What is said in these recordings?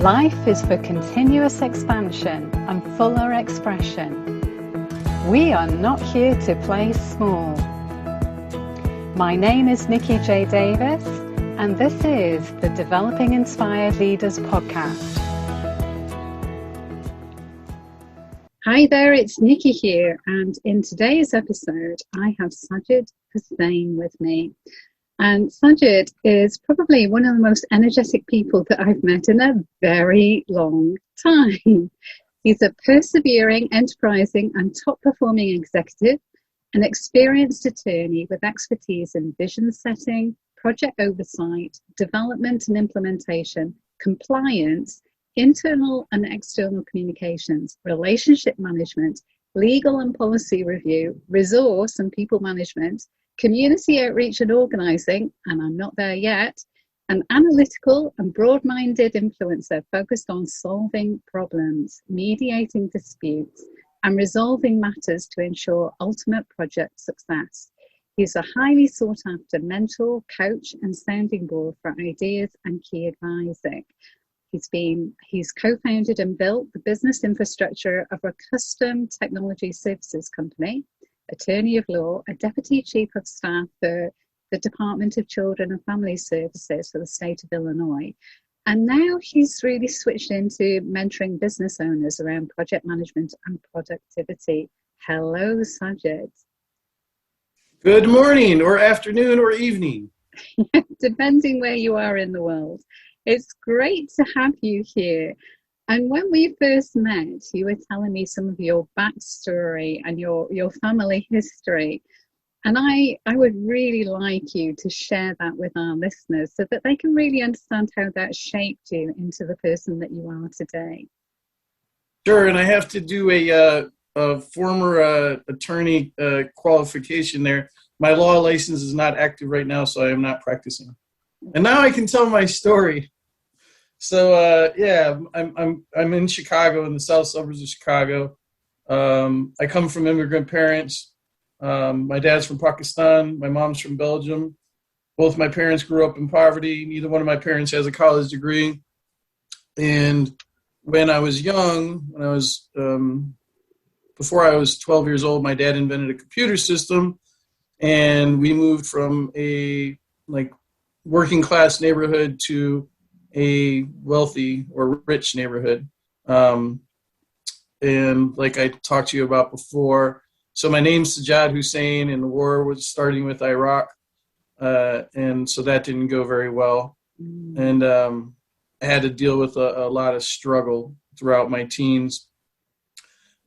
Life is for continuous expansion and fuller expression. We are not here to play small. My name is Nikki J. Davis, and this is the Developing Inspired Leaders podcast. Hi there, it's Nikki here, and in today's episode, I have Sajad Husain with me. And Sajad is probably one of the most energetic people that I've met in a very long time. He's a persevering, enterprising, and top-performing executive, an experienced attorney with expertise in vision setting, project oversight, development and implementation, compliance, internal and external communications, relationship management, legal and policy review, resource and people management, community outreach and organising, and I'm not there yet, an analytical and broad-minded influencer focused on solving problems, mediating disputes, and resolving matters to ensure ultimate project success. He's a highly sought-after mentor, coach, and sounding board for ideas and key advising. He's co-founded and built the business infrastructure of a custom technology services company, attorney of law, a deputy chief of staff for the Department of Children and Family Services for the state of Illinois. And now he's really switched into mentoring business owners around project management and productivity. Hello, Sajad. Good morning, or afternoon, or evening. Depending where you are in the world. It's great to have you here. And when we first met, you were telling me some of your backstory and your family history. And I would really like you to share that with our listeners so that they can really understand how that shaped you into the person that you are today. Sure, and I have to do a former attorney qualification there. My law license is not active right now, so I am not practicing. And now I can tell my story. So I'm in Chicago, in the south suburbs of Chicago. I come from immigrant parents. My dad's from Pakistan. My mom's from Belgium. Both my parents grew up in poverty. Neither one of my parents has a college degree. And when I was young, before I was 12 years old, my dad invented a computer system, and we moved from a working class neighborhood to a wealthy or rich neighborhood. And like I talked to you about before, so my name's Sajad Husain, and the war was starting with Iraq. And so that didn't go very well. And I had to deal with a lot of struggle throughout my teens.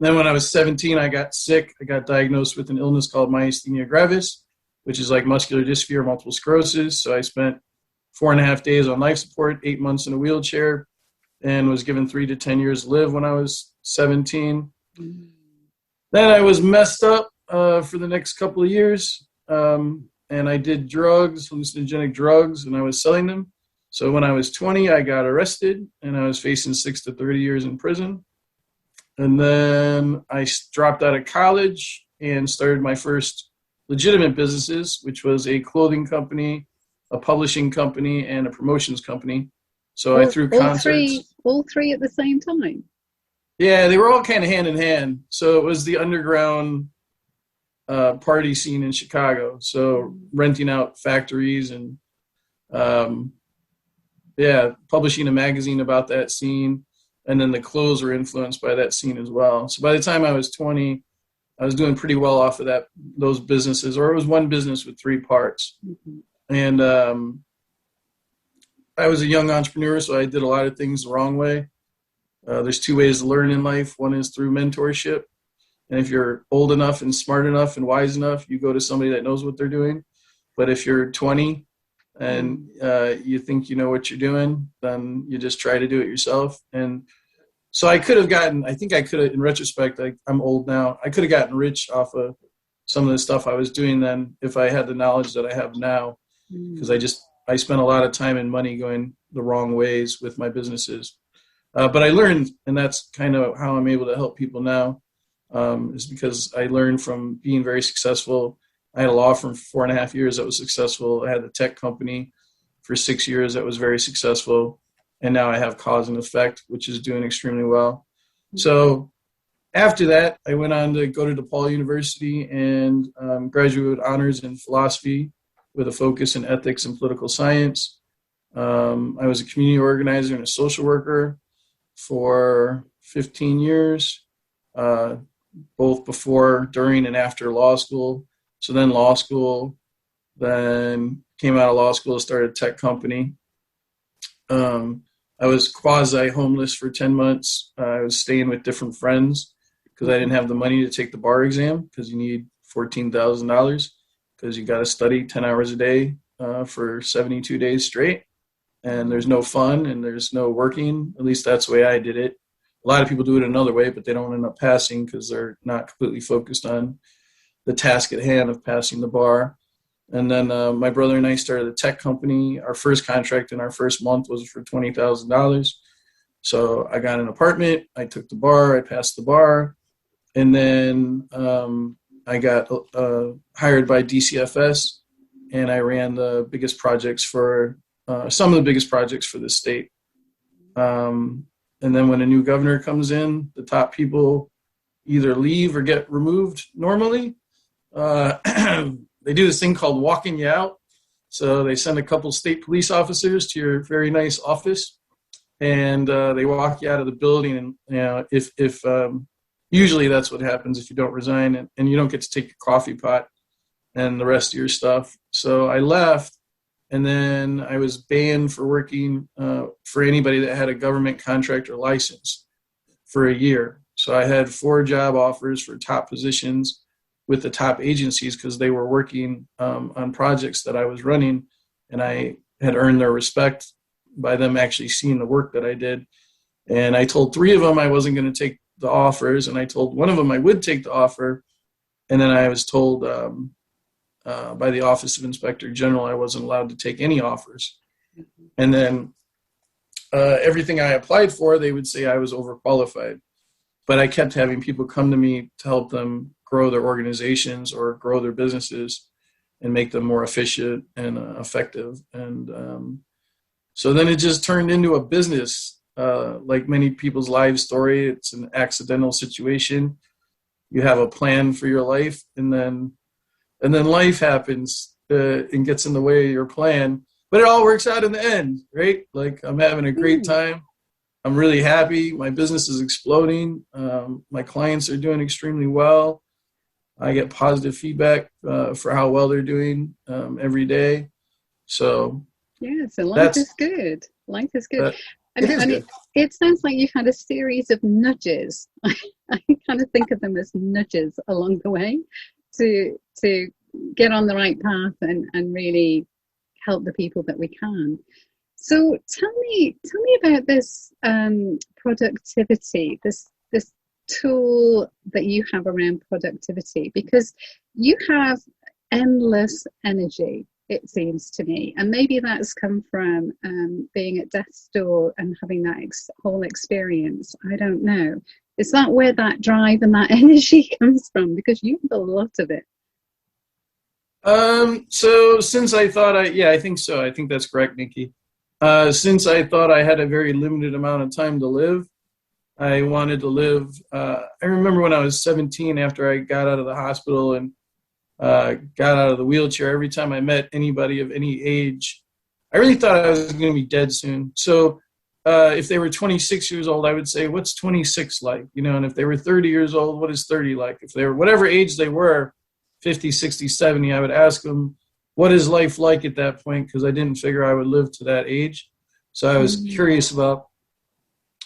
Then when I was 17, I got sick. I got diagnosed with an illness called myasthenia gravis, which is like muscular dystrophy or multiple sclerosis. So I spent 4.5 days on life support, 8 months in a wheelchair, and was given 3 to 10 years to live when I was 17. Then I was messed up for the next couple of years, and I did drugs, hallucinogenic drugs, and I was selling them. So when I was 20, I got arrested, and I was facing 6 to 30 years in prison. And then I dropped out of college and started my first legitimate businesses, which was a clothing company, a publishing company, and a promotions company. So I threw concerts. All three at the same time? Yeah, they were all kind of hand in hand. So it was the underground party scene in Chicago. So renting out factories and, publishing a magazine about that scene. And then the clothes were influenced by that scene as well. So by the time I was 20, I was doing pretty well off of those businesses, or it was one business with 3 parts. Mm-hmm. And I was a young entrepreneur, so I did a lot of things the wrong way. There's 2 ways to learn in life. One is through mentorship. And if you're old enough and smart enough and wise enough, you go to somebody that knows what they're doing. But if you're 20 and you think you know what you're doing, then you just try to do it yourself. And so I could have in retrospect, I'm old now, I could have gotten rich off of some of the stuff I was doing then if I had the knowledge that I have now. Because I spent a lot of time and money going the wrong ways with my businesses. But I learned, and that's kind of how I'm able to help people now, is because I learned from being very successful. I had a law firm for 4.5 years that was successful. I had a tech company for 6 years that was very successful. And now I have cause and effect, which is doing extremely well. So after that, I went on to go to DePaul University and graduate with honors in philosophy with a focus in ethics and political science. I was a community organizer and a social worker for 15 years, both before, during, and after law school. So then law school, then came out of law school, started a tech company. I was quasi-homeless for 10 months. I was staying with different friends because I didn't have the money to take the bar exam because you need $14,000 because you got to study 10 hours a day for 72 days straight. And there's no fun and there's no working. At least that's the way I did it. A lot of people do it another way, but they don't end up passing because they're not completely focused on the task at hand of passing the bar. And then my brother and I started a tech company. Our first contract in our first month was for $20,000. So I got an apartment. I took the bar. I passed the bar. And then I got hired by DCFS, and I ran the biggest projects for some of the biggest projects for the state. And then when a new governor comes in, the top people either leave or get removed normally. They do this thing called walking you out. So they send a couple state police officers to your very nice office, and they walk you out of the building. And if usually that's what happens if you don't resign, and you don't get to take your coffee pot and the rest of your stuff. So I left. And then I was banned for working for anybody that had a government contract or license for a year. So I had 4 job offers for top positions with the top agencies because they were working on projects that I was running, and I had earned their respect by them actually seeing the work that I did. And I told 3 of them I wasn't going to take the offers, and I told one of them I would take the offer. And then I was told by the Office of Inspector General I wasn't allowed to take any offers. And then everything I applied for, they would say I was overqualified. But I kept having people come to me to help them grow their organizations or grow their businesses and make them more efficient and effective. And so then it just turned into a business. Like many people's life story, it's an accidental situation. You have a plan for your life, and then life happens and gets in the way of your plan. But it all works out in the end, right? Like, I'm having a great time. I'm really happy. My business is exploding. My clients are doing extremely well. I get positive feedback for how well they're doing every day. So yeah, so life is good. Life is good. It sounds like you've had a series of nudges. I kind of think of them as nudges along the way to get on the right path and really help the people that we can. So tell me about this productivity, this tool that you have around productivity, because you have endless energy, it seems to me, and maybe that's come from being at death's door and having that whole experience. I don't know. Is that where that drive and that energy comes from? Because you have a lot of it. So since I thought I think so. I think that's correct, Nikki. Since I thought I had a very limited amount of time to live, I wanted to live. I remember when I was 17, after I got out of the hospital and got out of the wheelchair, every time I met anybody of any age, I really thought I was going to be dead soon. So if they were 26 years old, I would say, what's 26 like? And if they were 30 years old, what is 30 like? If they were whatever age they were, 50, 60, 70, I would ask them, what is life like at that point? Because I didn't figure I would live to that age. So I was curious about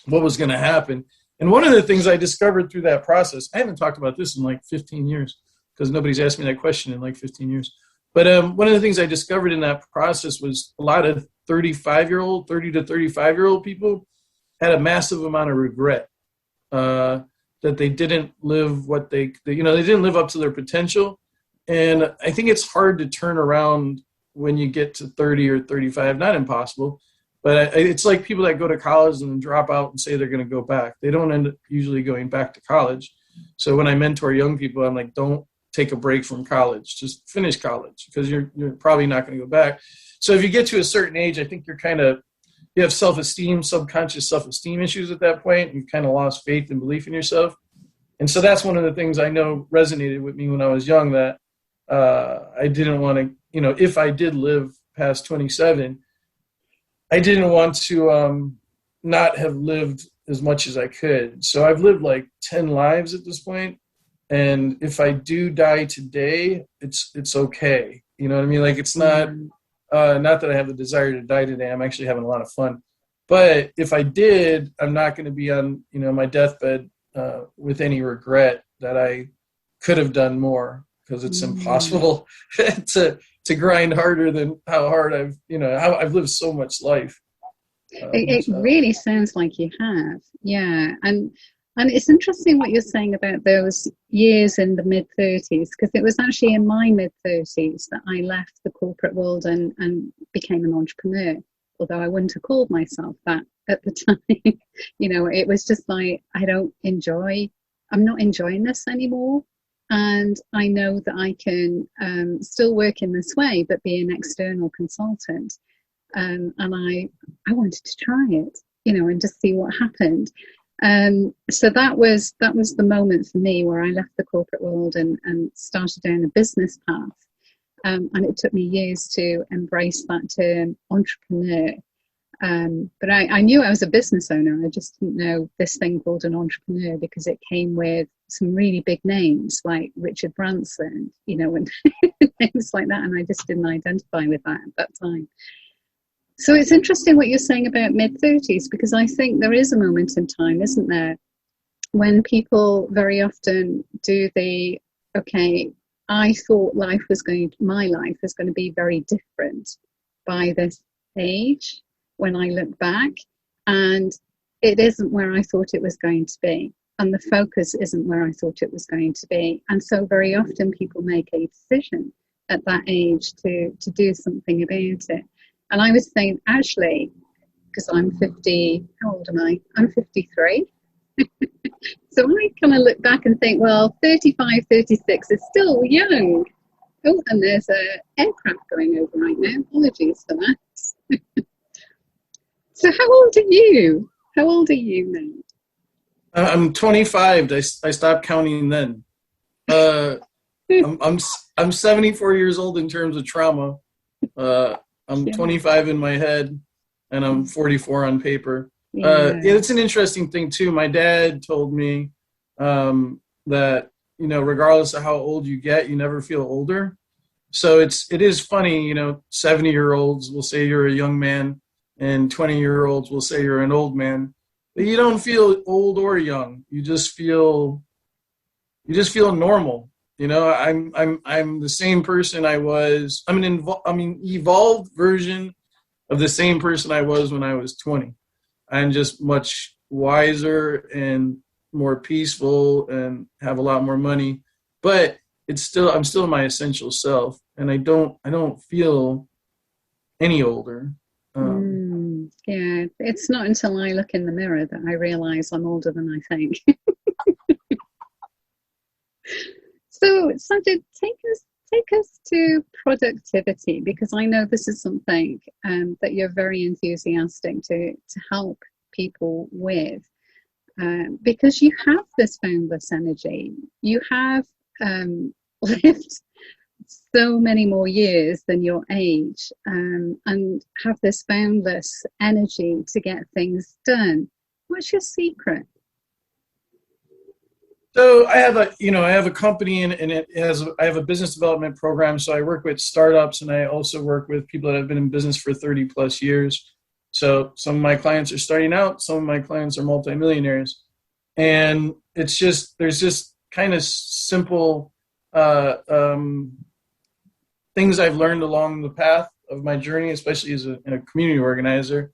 what was going to happen. And one of the things I discovered through that process, I haven't talked about this in like 15 years because nobody's asked me that question in like 15 years. But one of the things I discovered in that process was a lot of 30 to 35-year-old people had a massive amount of regret that they didn't live they didn't live up to their potential. And I think it's hard to turn around when you get to 30 or 35, not impossible, but it's like people that go to college and then drop out and say they're going to go back. They don't end up usually going back to college. So when I mentor young people, I'm like, don't take a break from college. Just finish college because you're probably not going to go back. So if you get to a certain age, I think you're kind of you have self-esteem, subconscious self-esteem issues at that point. You've kind of lost faith and belief in yourself. And so that's one of the things I know resonated with me when I was young, that I didn't want to, if I did live past 27, I didn't want to not have lived as much as I could. So I've lived like 10 lives at this point. And if I do die today, it's okay. You know what I mean? Like, it's not that I have the desire to die today. I'm actually having a lot of fun. But if I did, I'm not going to be on, my deathbed with any regret that I could have done more, because it's impossible to grind harder than how hard how I've lived so mumuch life. It really sounds like you have. Yeah. And it's interesting what you're saying about those years in the mid-30s, because it was actually in my mid-30s that I left the corporate world and became an entrepreneur, although I wouldn't have called myself that at the time. It was just like, I'm not enjoying this anymore. And I know that I can still work in this way, but be an external consultant. And I wanted to try it, and just see what happened. So that was the moment for me where I left the corporate world and started down a business path. And it took me years to embrace that term entrepreneur. But I knew I was a business owner. I just didn't know this thing called an entrepreneur, because it came with some really big names like Richard Branson, and things like that. And I just didn't identify with that at that time. So it's interesting what you're saying about mid-30s, because I think there is a moment in time, isn't there, when people very often do I thought my life was going to be very different by this age when I look back, and it isn't where I thought it was going to be, and the focus isn't where I thought it was going to be. And so very often people make a decision at that age to do something about it. And I was saying, actually, because I'm 50, how old am I? I'm 53. So I kind of look back and think, well, 35, 36 is still young. Oh, and there's an aircraft going over right now. Apologies for that. So how old are you? How old are you now? I'm 25. I stopped counting then. I'm 74 years old in terms of trauma. I'm 25 in my head, and I'm 44 on paper. It's an interesting thing too. My dad told me that regardless of how old you get, you never feel older. So it is funny. 70-year-olds will say you're a young man, and 20-year-olds will say you're an old man. But you don't feel old or young. You just feel normal. I'm the same person I was. I'm an evolved version of the same person I was when I was 20. I'm just much wiser and more peaceful and have a lot more money. But I'm still my essential self, and I don't feel any older. Yeah, it's not until I look in the mirror that I realize I'm older than I think. So, Sajad, take us to productivity, because I know this is something that you're very enthusiastic to help people with, because you have this boundless energy. You have lived so many more years than your age, and have this boundless energy to get things done. What's your secret? So I have a company, and I have a business development program. So I work with startups, and I also work with people that have been in business for 30 plus years. So some of my clients are starting out, some of my clients are multimillionaires, and there's just kind of simple things I've learned along the path of my journey, especially as a community organizer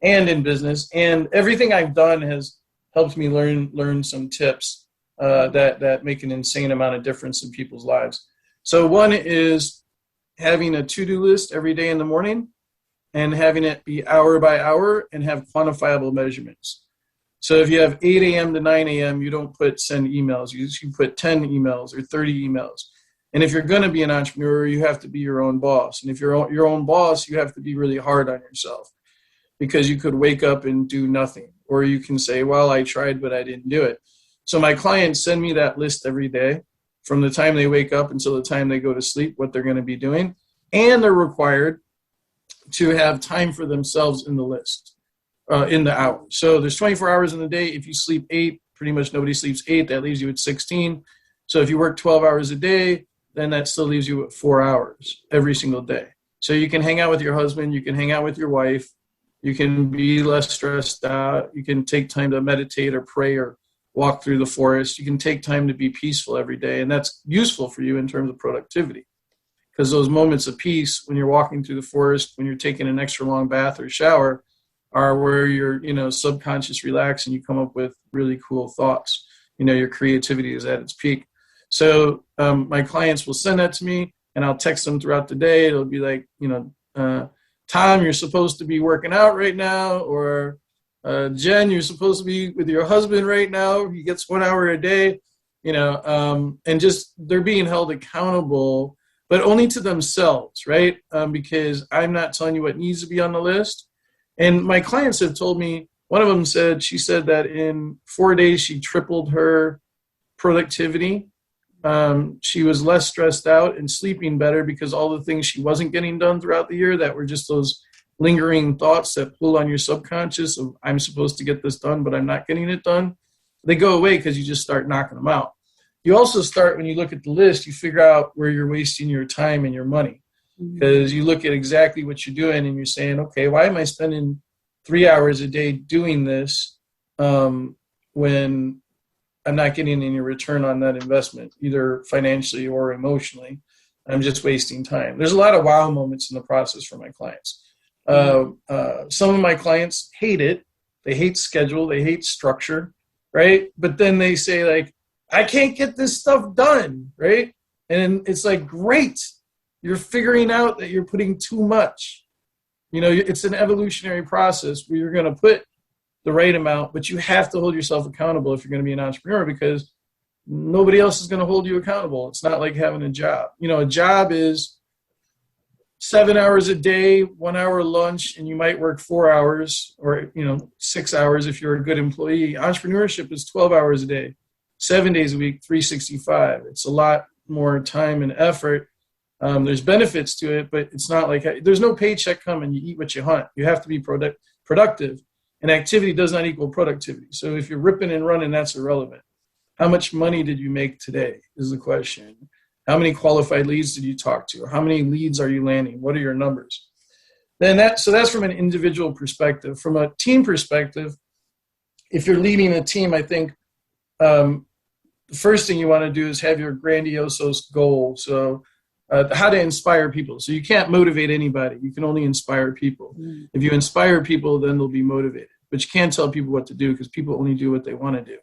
and in business. And everything I've done has helped me learn some tips that make an insane amount of difference in people's lives. So one is having a to-do list every day in the morning, and having it be hour by hour and have quantifiable measurements. So if you have 8 a.m. to 9 a.m., you don't put send emails. You put 10 emails or 30 emails. And if you're going to be an entrepreneur, you have to be your own boss. And if you're your own boss, you have to be really hard on yourself. because you could wake up and do nothing. Or you can say, well, I tried, but I didn't do it. So my clients send me that list every day from the time they wake up until the time they go to sleep, what they're going to be doing. And they're required to have time for themselves in the list, in the hour. So there's 24 hours in the day. If you sleep 8, pretty much nobody sleeps 8. That leaves you at 16. So if you work 12 hours a day, then that still leaves you at 4 hours every single day. So you can hang out with your husband. You can hang out with your wife. You can be less stressed out. You can take time to meditate or pray or walk through the forest. You can take time to be peaceful every day. And that's useful for you in terms of productivity. Because those moments of peace when you're walking through the forest, when you're taking an extra long bath or shower, are where your subconscious relax and you come up with really cool thoughts. Your creativity is at its peak. So my clients will send that to me, and I'll text them throughout the day. It'll be like, Tom, you're supposed to be working out right now, or Jen, you're supposed to be with your husband right now. He gets 1 hour a day, and just they're being held accountable, but only to themselves, right? Because I'm not telling you what needs to be on the list. And my clients have told me, one of them she said that in 4 days, she tripled her productivity. She was less stressed out and sleeping better because all the things she wasn't getting done throughout the year that were just those lingering thoughts that pull on your subconscious of, I'm supposed to get this done, but I'm not getting it done. They go away because you just start knocking them out. You also start, when you look at the list, you figure out where you're wasting your time and your money, because you look at exactly what you're doing and you're saying, okay, why am I spending 3 hours a day doing this when I'm not getting any return on that investment, either financially or emotionally? I'm just wasting time. There's a lot of wow moments in the process for my clients. Some of my clients hate it. They hate schedule. They hate structure, right? But then they say, like, I can't get this stuff done, right? And it's like, great. You're figuring out that you're putting too much. It's an evolutionary process where you're going to put the right amount, but you have to hold yourself accountable if you're going to be an entrepreneur, because nobody else is going to hold you accountable. It's not like having a job. A job is 7 hours a day, 1 hour lunch, and you might work 4 hours or, 6 hours if you're a good employee. Entrepreneurship is 12 hours a day, 7 days a week, 365. It's a lot more time and effort. There's benefits to it, but it's not like there's no paycheck coming. You eat what you hunt. You have to be productive. And activity does not equal productivity. So if you're ripping and running, that's irrelevant. How much money did you make today is the question. How many qualified leads did you talk to? How many leads are you landing? What are your numbers? So that's from an individual perspective. From a team perspective, if you're leading a team, I think the first thing you want to do is have your grandiose goal. So how to inspire people. So you can't motivate anybody. You can only inspire people. If you inspire people, then they'll be motivated. But you can't tell people what to do, because people only do what they want to do.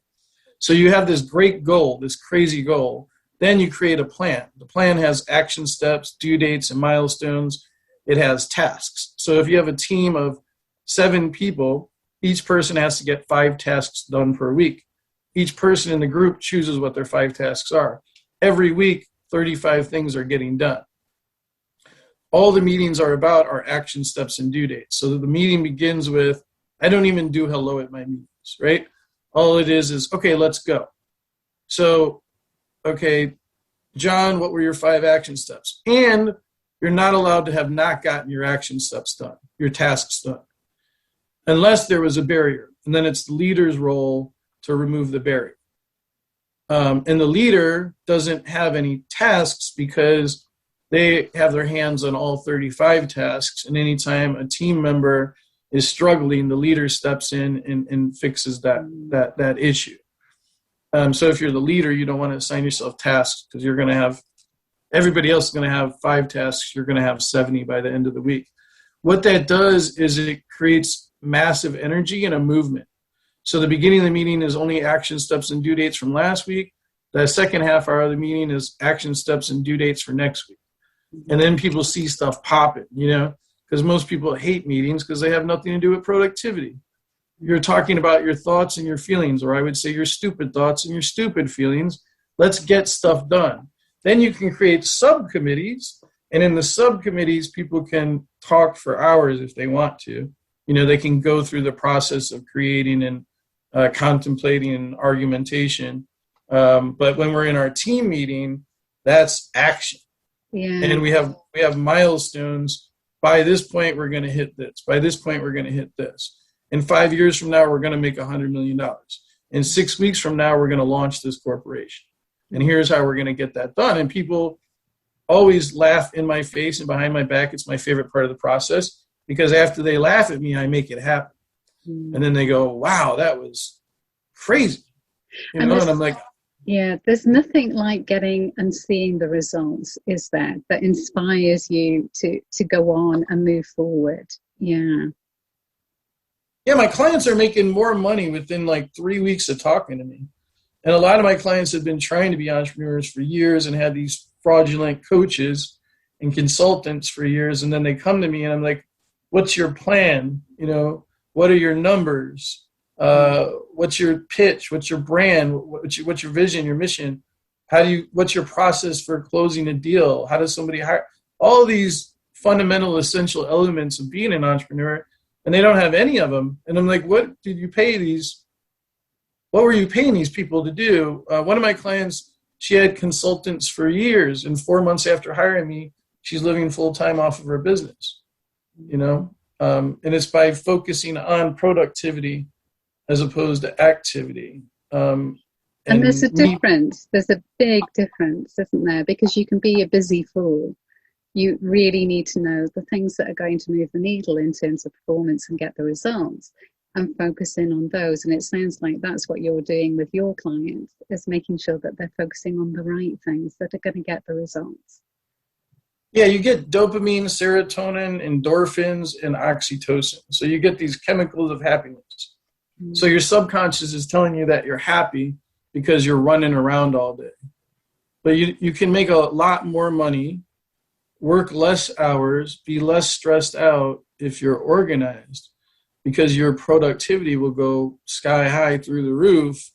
So you have this great goal, this crazy goal. Then you create a plan. The plan has action steps, due dates, and milestones. It has tasks. So if you have a team of 7 people, each person has to get 5 tasks done per week. Each person in the group chooses what their 5 tasks are. Every week, 35 things are getting done. All the meetings are about are action steps and due dates. So the meeting begins with, I don't even do hello at my meetings, right? All it is, okay, let's go. So, okay, John, what were your 5 action steps? And you're not allowed to have not gotten your action steps done, your tasks done, unless there was a barrier. And then it's the leader's role to remove the barrier. And the leader doesn't have any tasks because they have their hands on all 35 tasks. And anytime a team member is struggling, the leader steps in and fixes that issue. So if you're the leader, you don't want to assign yourself tasks, because you're going to have, everybody else is going to have 5 tasks. You're going to have 70 by the end of the week. What that does is it creates massive energy and a movement. So the beginning of the meeting is only action steps and due dates from last week. The second half hour of the meeting is action steps and due dates for next week. And then people see stuff popping, because most people hate meetings because they have nothing to do with productivity. You're talking about your thoughts and your feelings, or I would say your stupid thoughts and your stupid feelings. Let's get stuff done. Then you can create subcommittees, and in the subcommittees, people can talk for hours if they want to. They can go through the process of creating and contemplating and argumentation. But when we're in our team meeting, that's action. Yeah. And we have milestones. By this point, we're going to hit this. By this point, we're going to hit this. In 5 years from now, we're going to make $100 million. In 6 weeks from now, we're going to launch this corporation. And here's how we're going to get that done. And people always laugh in my face and behind my back. It's my favorite part of the process, because after they laugh at me, I make it happen. And then they go, wow, that was crazy. And I'm like, yeah, there's nothing like getting and seeing the results, is there, that inspires you to go on and move forward. Yeah. Yeah, my clients are making more money within like 3 weeks of talking to me. And a lot of my clients have been trying to be entrepreneurs for years and had these fraudulent coaches and consultants for years. And then they come to me and I'm like, what's your plan? What are your numbers? What's your pitch? What's your brand? What's your vision, your mission? What's your process for closing a deal? How does somebody hire? All these fundamental, essential elements of being an entrepreneur, and they don't have any of them. And I'm like, what were you paying these people to do? One of my clients, she had consultants for years, and 4 months after hiring me, she's living full-time off of her business, and it's by focusing on productivity as opposed to activity. And there's a difference. There's a big difference, isn't there? Because you can be a busy fool. You really need to know the things that are going to move the needle in terms of performance and get the results, and focus in on those. And it sounds like that's what you're doing with your clients, is making sure that they're focusing on the right things that are going to get the results. Yeah, you get dopamine, serotonin, endorphins, and oxytocin. So you get these chemicals of happiness. So your subconscious is telling you that you're happy because you're running around all day. But you can make a lot more money, work less hours, be less stressed out if you're organized, because your productivity will go sky high through the roof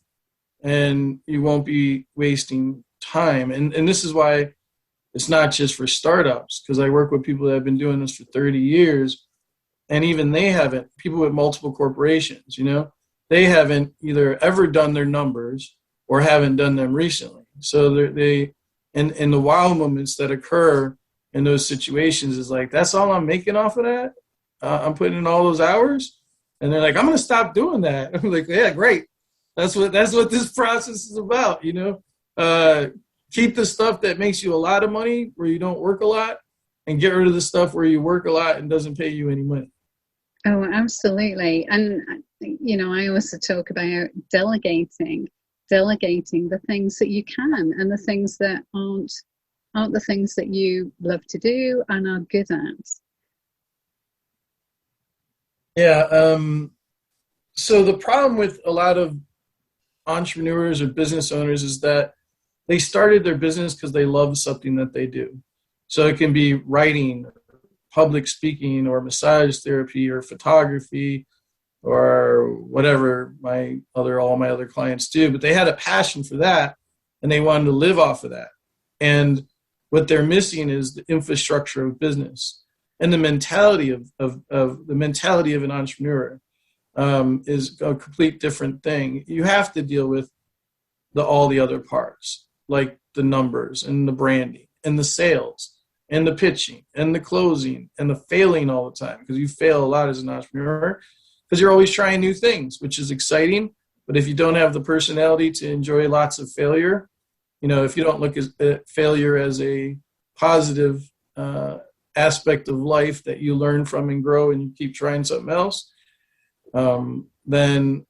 and you won't be wasting time. And this is why it's not just for startups, because I work with people that have been doing this for 30 years. And even they haven't, people with multiple corporations, they haven't either ever done their numbers or haven't done them recently. So and the wow moments that occur in those situations is like, that's all I'm making off of that? I'm putting in all those hours? And they're like, I'm going to stop doing that. I'm like, yeah, great. That's what this process is about, keep the stuff that makes you a lot of money where you don't work a lot, and get rid of the stuff where you work a lot and doesn't pay you any money. Oh, absolutely. And, I also talk about delegating the things that you can, and the things that aren't the things that you love to do and are good at. Yeah. So the problem with a lot of entrepreneurs or business owners is that they started their business because they love something that they do. So it can be writing, public speaking, or massage therapy, or photography, or whatever all my other clients do. But they had a passion for that, and they wanted to live off of that. And what they're missing is the infrastructure of business, and the mentality of an entrepreneur is a complete different thing. You have to deal with all the other parts, like the numbers and the branding and the sales and the pitching and the closing and the failing all the time, because you fail a lot as an entrepreneur because you're always trying new things, which is exciting. But if you don't have the personality to enjoy lots of failure, if you don't look at failure as a positive aspect of life that you learn from and grow, and you keep trying something else, then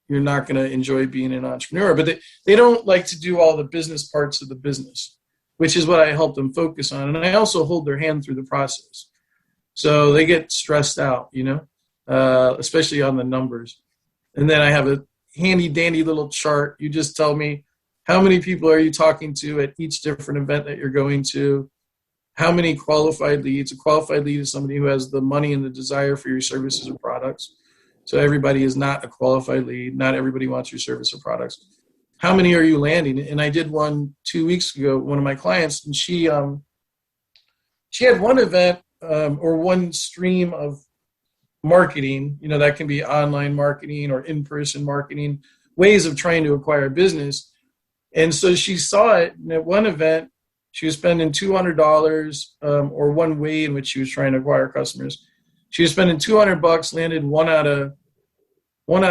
you're not going to enjoy being an entrepreneur. But they don't like to do all the business parts of the business, which is what I help them focus on. And I also hold their hand through the process. So they get stressed out, especially on the numbers. And then I have a handy dandy little chart. You just tell me, how many people are you talking to at each different event that you're going to? How many qualified leads? A qualified lead is somebody who has the money and the desire for your services or products. So everybody is not a qualified lead. Not everybody wants your service or products. How many are you landing? And I did one 2 weeks ago, one of my clients, and she had one event or one stream of marketing, that can be online marketing or in-person marketing, ways of trying to acquire business. And so she saw it, and at one event, she was spending $200, or one way in which she was trying to acquire customers. She was spending $200, landed one out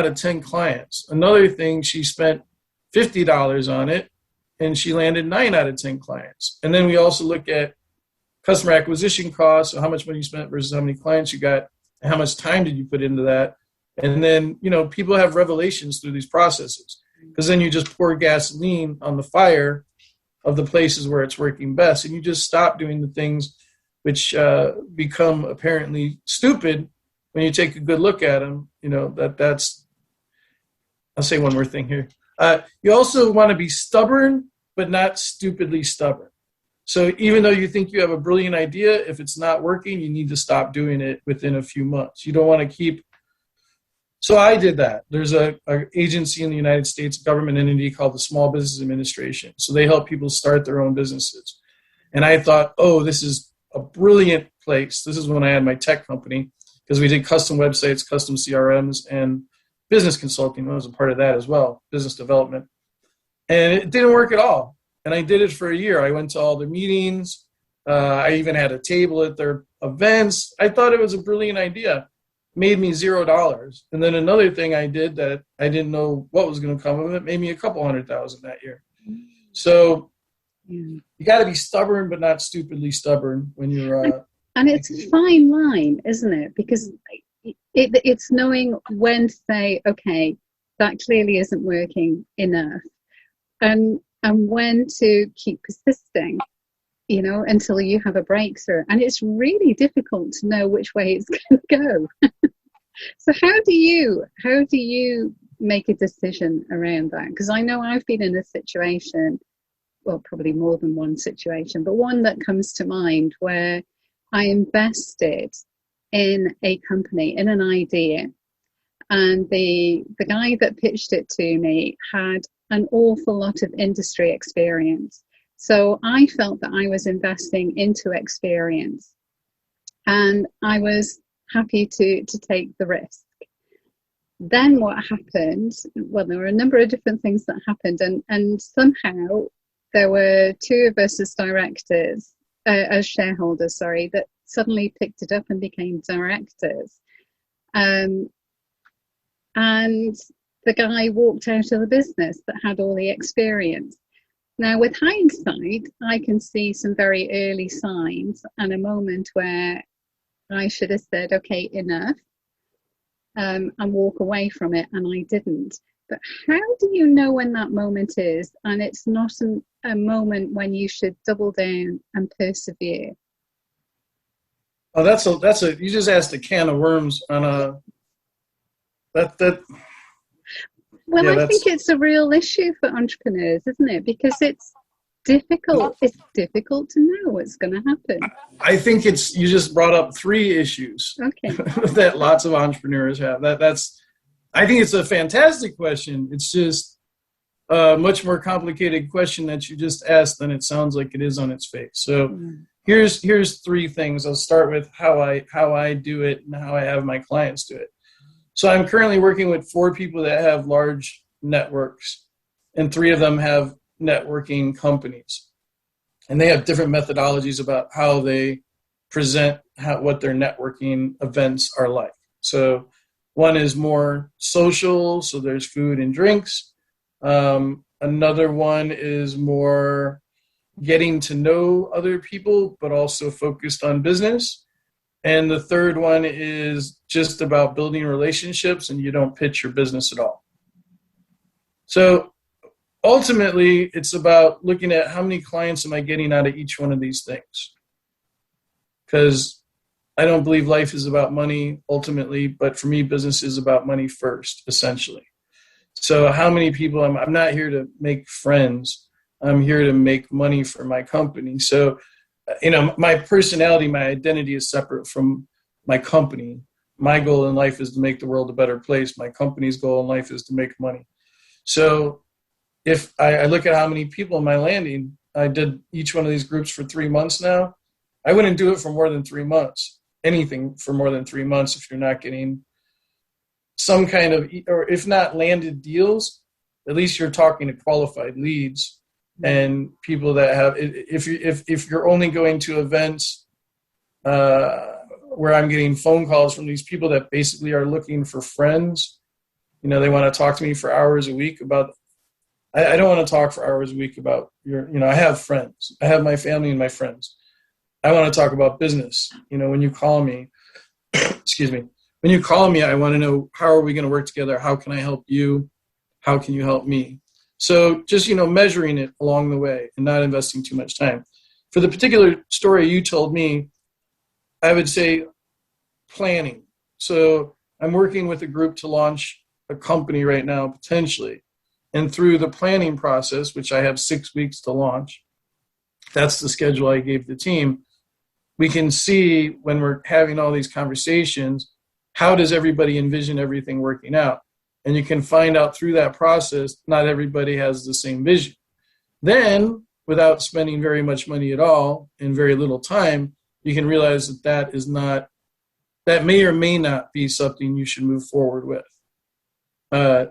of 10 clients. Another thing, she spent $50 on it, and she landed 9 out of 10 clients. And then we also look at customer acquisition costs, so how much money you spent versus how many clients you got, and how much time did you put into that. And then, people have revelations through these processes, because then you just pour gasoline on the fire of the places where it's working best, and you just stop doing the things which become apparently stupid when you take a good look at them. That's, I'll say one more thing here. You also want to be stubborn, but not stupidly stubborn. So even though you think you have a brilliant idea, if it's not working, you need to stop doing it within a few months. You don't want to keep. So I did that. There's a agency in the United States, a government entity called the Small Business Administration. So they help people start their own businesses. And I thought, this is a brilliant place. This is when I had my tech company, because we did custom websites, custom CRMs, and business consulting. I was a part of that as well, business development. And it didn't work at all. And I did it for a year. I went to all the meetings. I even had a table at their events. I thought it was a brilliant idea. Made me $0. And then another thing I did that I didn't know what was going to come of it made me a couple $100,000 that year. So you got to be stubborn, but not stupidly stubborn when you're. And it's a fine line, isn't it? Because it's knowing when to say, okay, that clearly isn't working enough, and when to keep persisting, until you have a breakthrough. And it's really difficult to know which way it's going to go. So how do you make a decision around that? Because I know I've been in a situation, well, probably more than one situation, but one that comes to mind where I invested in a company, in an idea, and the guy that pitched it to me had an awful lot of industry experience. So I felt that I was investing into experience, and I was happy to take the risk. Then what happened? Well, there were a number of different things that happened, and somehow there were two of us as directors, as shareholders, that suddenly picked it up and became directors. And the guy walked out of the business that had all the experience. Now, with hindsight, I can see some very early signs and a moment where I should have said, okay, enough, and walk away from it, and I didn't. But how do you know when that moment is, and it's not a moment when you should double down and persevere? Oh, you just asked a can of worms on that. Well, yeah, I think it's a real issue for entrepreneurs, isn't it? Because it's difficult. It's difficult to know what's going to happen. I think you just brought up 3 issues that lots of entrepreneurs have. I think it's a fantastic question. It's just a much more complicated question that you just asked than it sounds like it is on its face. So here's 3 things. I'll start with how I do it and how I have my clients do it. So I'm currently working with 4 people that have large networks, and 3 of them have networking companies. And they have different methodologies about how they present what their networking events are like. So one is more social, so there's food and drinks. Another one is more getting to know other people, but also focused on business. And the third one is just about building relationships, and you don't pitch your business at all. So ultimately, it's about looking at how many clients am I getting out of each one of these things. Because I don't believe life is about money ultimately, but for me, business is about money first, essentially. So how many people, I'm not here to make friends. I'm here to make money for my company. So my personality, my identity is separate from my company. My goal in life is to make the world a better place. My company's goal in life is to make money. So if I look at how many people am I landing, I did each one of these groups for 3 months now. I wouldn't do it for more than 3 months. anything for more than 3 months if you're not getting some kind of, or if not landed deals, at least you're talking to qualified leads and people that have, if you're only going to events where I'm getting phone calls from these people that basically are looking for friends, they want to talk to me for hours a week about, I don't want to talk for hours a week about I have friends. I have my family and my friends. I want to talk about business. When you call me, excuse me, when you call me, I want to know, how are we going to work together? How can I help you? How can you help me? So just, measuring it along the way and not investing too much time. For the particular story you told me, I would say planning. So I'm working with a group to launch a company right now, potentially. And through the planning process, which I have 6 weeks to launch, that's the schedule I gave the team. We can see when we're having all these conversations, how does everybody envision everything working out? And you can find out through that process, not everybody has the same vision. Then, without spending very much money at all and very little time, you can realize that that may or may not be something you should move forward with.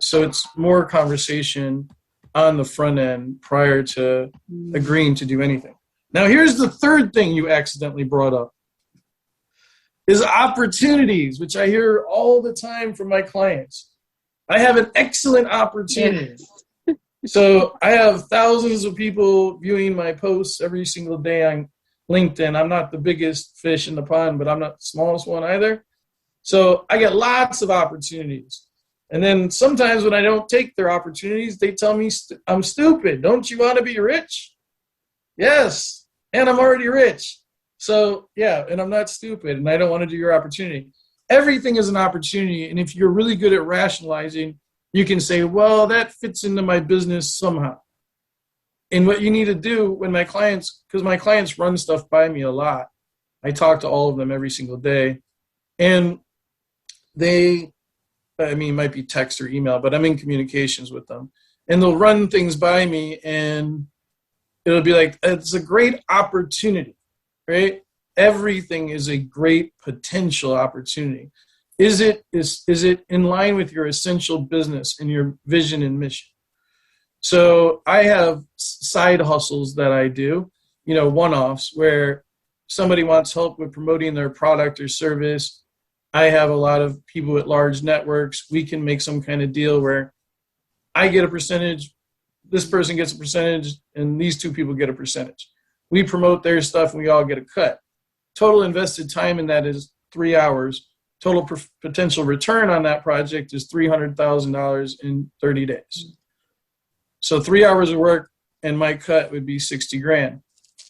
So it's more conversation on the front end prior to agreeing to do anything. Now, here's the third thing you accidentally brought up, is opportunities, which I hear all the time from my clients. I have an excellent opportunity. Yeah. So I have thousands of people viewing my posts every single day on LinkedIn. I'm not the biggest fish in the pond, but I'm not the smallest one either. So I get lots of opportunities. And then sometimes when I don't take their opportunities, they tell me I'm stupid. Don't you want to be rich? Yes. And I'm already rich. So yeah, and I'm not stupid and I don't want to do your opportunity. Everything is an opportunity. And if you're really good at rationalizing, you can say, well, that fits into my business somehow. And what you need to do when my clients, because my clients run stuff by me a lot. I talk to all of them every single day. And it might be text or email, but I'm in communications with them. And they'll run things by me and it'll be like, it's a great opportunity, right? Everything is a great potential opportunity. Is it in line with your essential business and your vision and mission? So I have side hustles that I do, one-offs where somebody wants help with promoting their product or service. I have a lot of people at large networks. We can make some kind of deal where I get a percentage, this person gets a percentage, and these two people get a percentage. We promote their stuff and we all get a cut. Total invested time in that is 3 hours. Total potential return on that project is $300,000 in 30 days. So 3 hours of work and my cut would be 60 grand.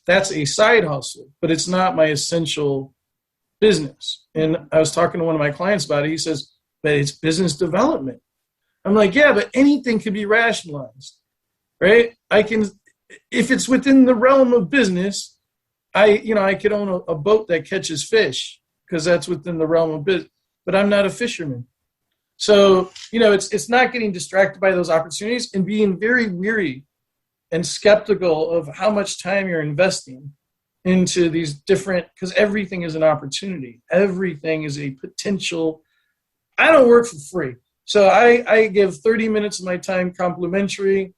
That's a side hustle, but it's not my essential business. And I was talking to one of my clients about it. He says, but it's business development. I'm like, yeah, but anything can be rationalized, right? If it's within the realm of business, I could own a boat that catches fish because that's within the realm of business, but I'm not a fisherman. So, it's not getting distracted by those opportunities and being very weary and skeptical of how much time you're investing into these different, because everything is an opportunity. Everything is a potential. I don't work for free. So I give 30 minutes of my time complimentary.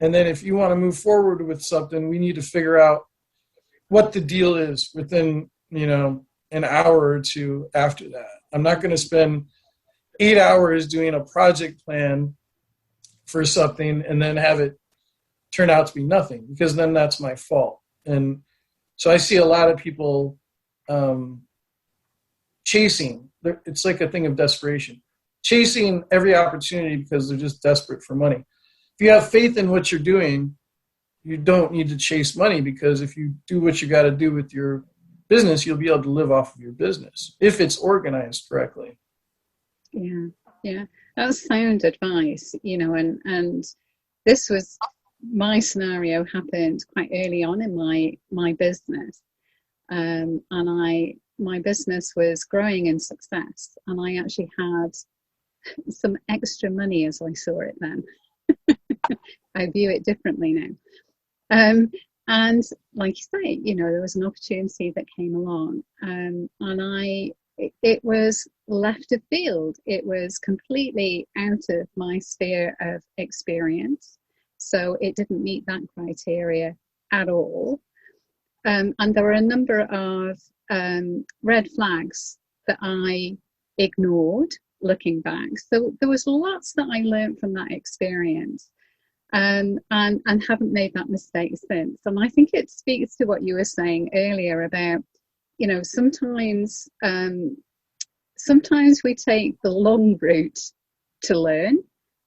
And then if you want to move forward with something, we need to figure out what the deal is within, an hour or two after that. I'm not going to spend 8 hours doing a project plan for something and then have it turn out to be nothing, because then that's my fault. And so I see a lot of people chasing. It's like a thing of desperation, chasing every opportunity because they're just desperate for money. If you have faith in what you're doing, you don't need to chase money, because if you do what you got to do with your business, you'll be able to live off of your business if it's organized correctly. Yeah, that's sound advice, and this was my scenario happened quite early on in my business, and my business was growing in success, and I actually had some extra money as I saw it then. I view it differently now. And like you say, there was an opportunity that came along, and it was left of field. It was completely out of my sphere of experience. So it didn't meet that criteria at all. And there were a number of red flags that I ignored looking back. So there was lots that I learned from that experience, and haven't made that mistake since. And I think it speaks to what you were saying earlier about, sometimes we take the long route to learn,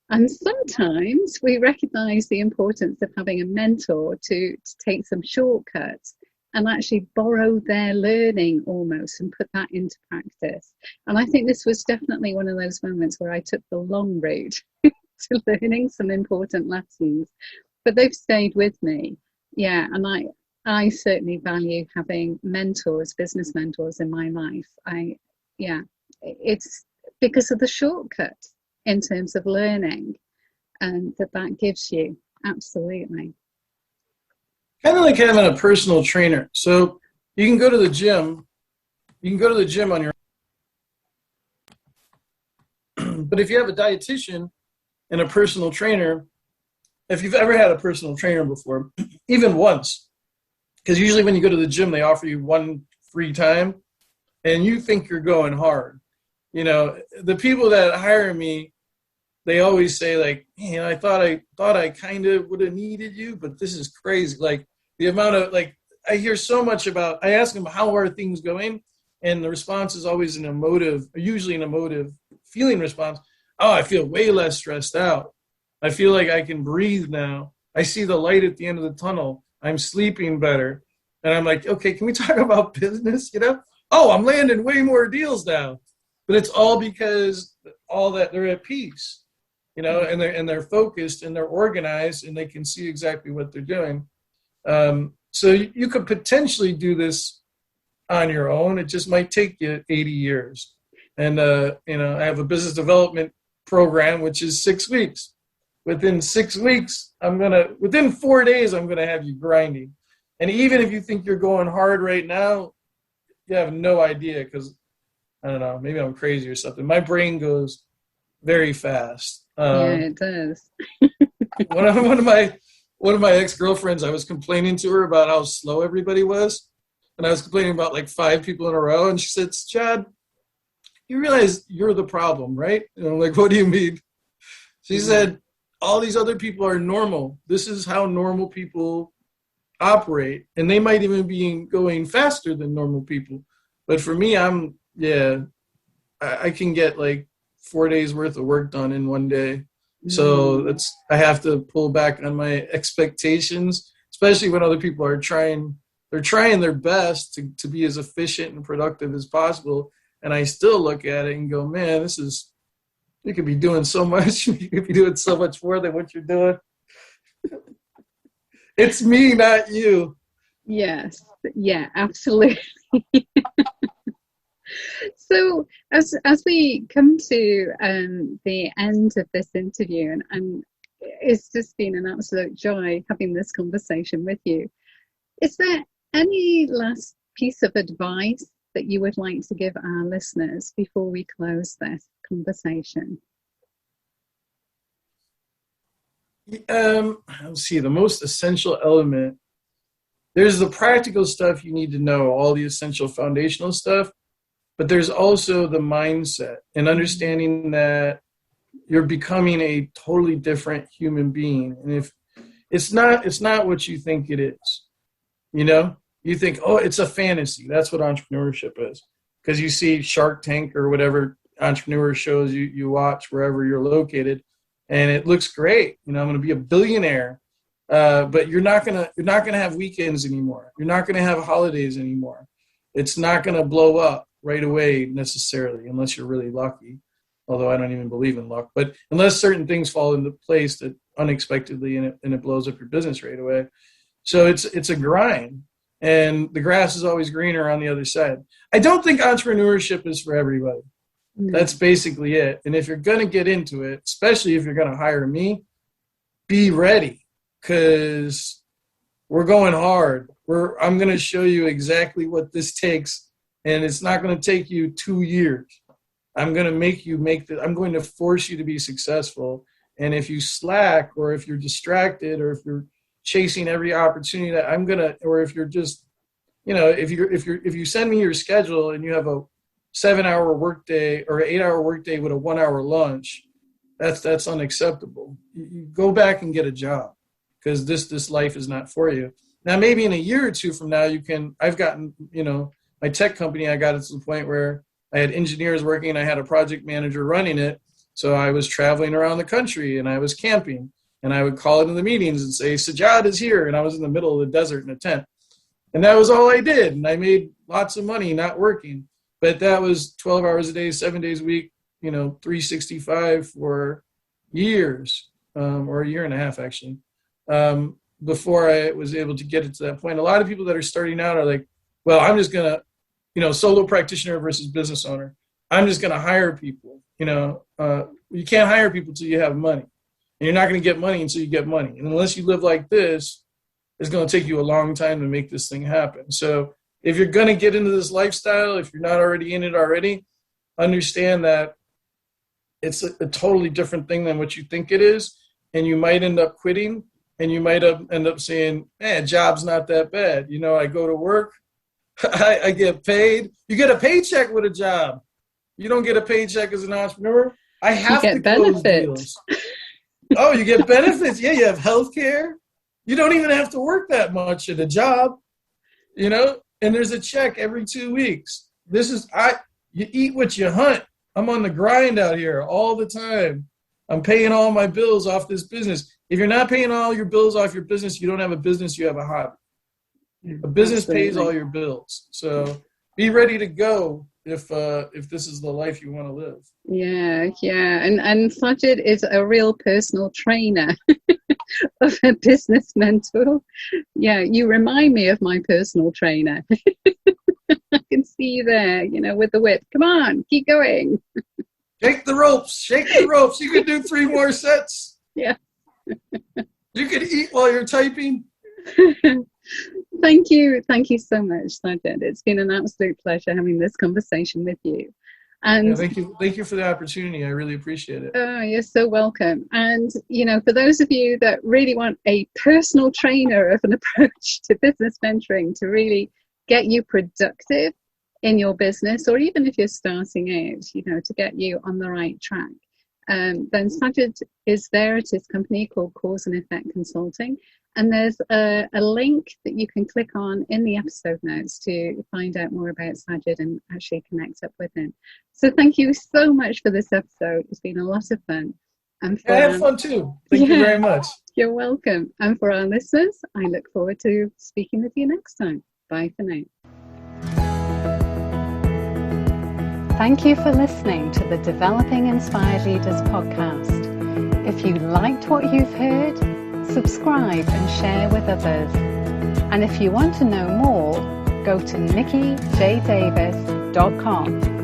and sometimes we recognize the importance of having a mentor to take some shortcuts and actually borrow their learning almost and put that into practice. And I think this was definitely one of those moments where I took the long route to learning some important lessons, but they've stayed with me. Yeah, and I certainly value having mentors, business mentors in my life. It's because of the shortcut in terms of learning, and that gives you. Absolutely. Kind of like having a personal trainer. So you can go to the gym. You can go to the gym on your own. But if you have a dietitian and a personal trainer, if you've ever had a personal trainer before, even once, because usually when you go to the gym, they offer you one free time, and you think you're going hard. The people that hire me, they always say, like, I thought I kind of would have needed you, but this is crazy. Like, the amount of, like, I hear so much about, I ask them, how are things going? And the response is always usually an emotive feeling response. Oh, I feel way less stressed out. I feel like I can breathe now. I see the light at the end of the tunnel. I'm sleeping better. And I'm like, okay, can we talk about business? Oh, I'm landing way more deals now. But it's all because all that they're at peace, and they're focused and they're organized and they can see exactly what they're doing. So you could potentially do this on your own. It just might take you 80 years. And, I have a business development program, which is 6 weeks. Within 6 weeks, within 4 days, I'm going to have you grinding. And even if you think you're going hard right now, you have no idea, because I don't know, maybe I'm crazy or something. My brain goes very fast. Yeah, it does. One of my ex-girlfriends, I was complaining to her about how slow everybody was. And I was complaining about like 5 people in a row. And she said, Chad, you realize you're the problem, right? And I'm like, what do you mean? She said, all these other people are normal. This is how normal people operate. And they might even be going faster than normal people. But for me, I can get like 4 days worth of work done in one day. So I have to pull back on my expectations, especially when other people are trying their best to be as efficient and productive as possible. And I still look at it and go, man, you could be doing so much. You could be doing so much more than what you're doing. It's me, not you. Yes. Yeah, absolutely. So as we come to the end of this interview, and it's just been an absolute joy having this conversation with you, is there any last piece of advice that you would like to give our listeners before we close this conversation? Let's see, the most essential element. There's the practical stuff you need to know, all the essential foundational stuff. But there's also the mindset and understanding that you're becoming a totally different human being. And if it's not what you think it is, you think, oh, it's a fantasy. That's what entrepreneurship is. Because you see Shark Tank or whatever entrepreneur shows you watch wherever you're located, and it looks great. I'm going to be a billionaire. But you're not gonna have weekends anymore. You're not gonna have holidays anymore. It's not gonna blow up right away necessarily, unless you're really lucky. Although I don't even believe in luck, but unless certain things fall into place that unexpectedly and it blows up your business right away. So it's a grind, and the grass is always greener on the other side. I don't think entrepreneurship is for everybody. That's basically it. And if you're gonna get into it, especially if you're gonna hire me, be ready. Because we're going hard. I'm going to show you exactly what this takes, and it's not going to take you 2 years. I'm going to make you I'm going to force you to be successful. And if you slack, or if you're distracted, or if you're chasing every opportunity or if you're just, if you send me your schedule and you have a 7-hour workday or an 8-hour workday with a 1-hour lunch, that's unacceptable. You go back and get a job, because this life is not for you. Now, maybe in a year or two from now, I've gotten, my tech company, I got it to the point where I had engineers working and I had a project manager running it. So I was traveling around the country and I was camping, and I would call into the meetings and say, Sajad is here. And I was in the middle of the desert in a tent. And that was all I did. And I made lots of money not working. But that was 12 hours a day, 7 days a week, 365 for years, or a year and a half, actually, before I was able to get it to that point. A lot of people that are starting out are like, well, I'm just going to, solo practitioner versus business owner. I'm just going to hire people. You can't hire people until you have money. And you're not going to get money until you get money. And unless you live like this, it's going to take you a long time to make this thing happen. So if you're going to get into this lifestyle, if you're not already in it already, understand that it's a totally different thing than what you think it is. And you might end up quitting, and you might end up saying, man, job's not that bad. I go to work, I get paid. You get a paycheck with a job. You don't get a paycheck as an entrepreneur. I have to close deals. Oh, you get benefits. Yeah, you have health care. You don't even have to work that much at a job, and there's a check every 2 weeks. You eat what you hunt. I'm on the grind out here all the time. I'm paying all my bills off this business. If you're not paying all your bills off your business, you don't have a business, you have a hobby. A business pays all your bills. So be ready to go if this is the life you want to live. Yeah. And Sajad is a real personal trainer of a business mentor. Yeah, you remind me of my personal trainer. I can see you there, with the whip. Come on, keep going. Shake the ropes. You can do 3 more sets. Yeah. You can eat while you're typing. Thank you so much, Sajad. It's been an absolute pleasure having this conversation with you. And thank you for the opportunity. I really appreciate it. Oh, you're so welcome. And for those of you that really want a personal trainer of an approach to business mentoring to really get you productive in your business, or even if you're starting out, to get you on the right track, then Sajad is there at his company called Cause and Effect Consulting. And there's a link that you can click on in the episode notes to find out more about Sajad and actually connect up with him. So thank you so much for this episode. It's been a lot of fun. And I had fun too. Thank you very much. You're welcome. And for our listeners, I look forward to speaking with you next time. Bye for now. Thank you for listening to the Developing Inspired Leaders podcast. If you liked what you've heard, subscribe and share with others. And if you want to know more, go to nikkijdavis.com.